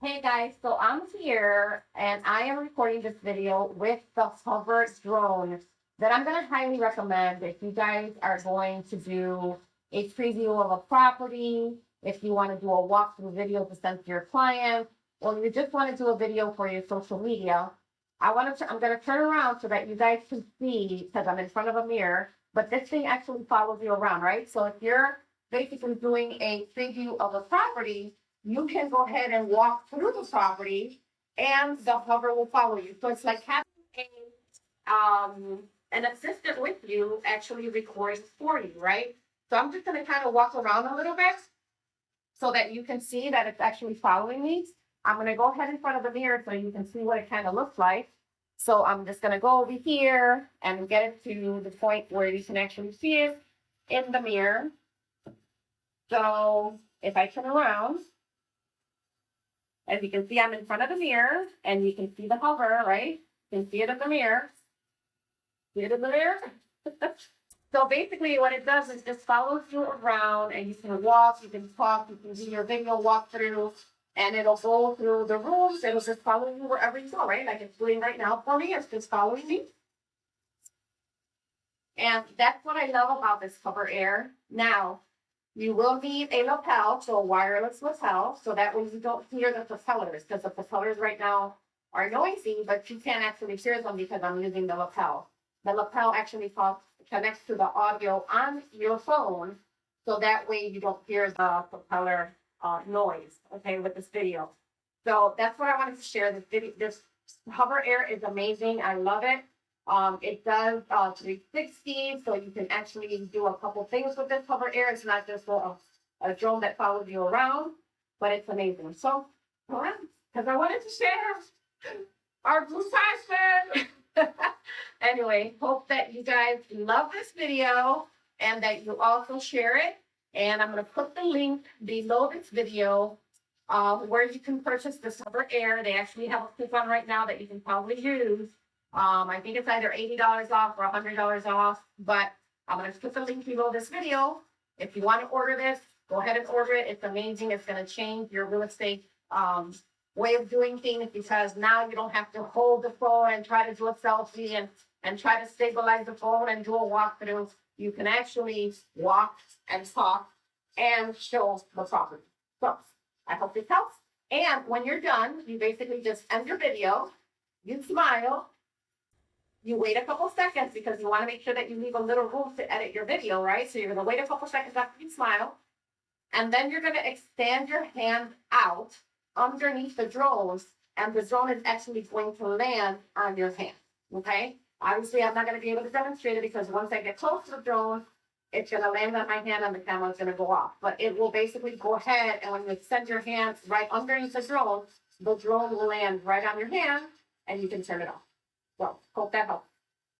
Hey guys, so I'm here and I am recording this video with the hover drone that I'm going to highly recommend if you guys are going to do a preview of a property, if you want to do a walkthrough video to send to your client, or you just want to do a video for your social media. I'm going to turn around so that you guys can see, because I'm in front of a mirror, but this thing actually follows you around, right? So if you're basically doing a preview of a property, you can go ahead and walk through the property and the hover will follow you. So it's like having an assistant with you actually recording for you, right? So I'm just going to kind of walk around a little bit so that you can see that it's actually following me. I'm going to go ahead in front of the mirror so you can see what it kind of looks like. So I'm just going to go over here and get it to the point where you can actually see it in the mirror. So if I turn around, as you can see, I'm in front of the mirror, and you can see the hover, right? You can see it in the mirror. See it in the mirror? So basically what it does is just follows you around, and you can walk, you can talk, you can do your video walkthrough, and it'll go through the rooms. It'll just follow you wherever you go, right? Like it's doing right now for me. It's just following me. And that's what I love about this Hover Air. Now, you will need a lapel, so a wireless lapel, so that way you don't hear the propellers, because the propellers right now are noisy, but you can't actually hear them because I'm using the lapel. The lapel actually connects to the audio on your phone, so that way you don't hear the propeller noise, okay, with this video. So that's what I wanted to share. This Hover Air is amazing. I love it. It does 360, so you can actually do a couple things with this Hover Air. It's not just a drone that follows you around, but it's amazing. So, because I wanted to share our blue passion. Anyway, hope that you guys love this video and that you also share it. And I'm going to put the link below this video where you can purchase this Hover Air. They actually have a coupon right now that you can probably use. I think it's either $80 off or $100 off, but I'm going to put the link below this video. If you want to order this, go ahead and order it. It's amazing. It's going to change your real estate way of doing things, because now you don't have to hold the phone and try to do a selfie and try to stabilize the phone and do a walkthrough. You can actually walk and talk and show the property. So I hope this helps. And when you're done, you basically just end your video, you smile, you wait a couple seconds because you want to make sure that you leave a little room to edit your video, right? So you're going to wait a couple seconds after you smile. And then you're going to extend your hand out underneath the drone. And the drone is actually going to land on your hand, okay? Obviously, I'm not going to be able to demonstrate it because once I get close to the drone, it's going to land on my hand and the camera is going to go off. But it will basically go ahead, and when you extend your hand right underneath the drone will land right on your hand and you can turn it off. So, hope that helps.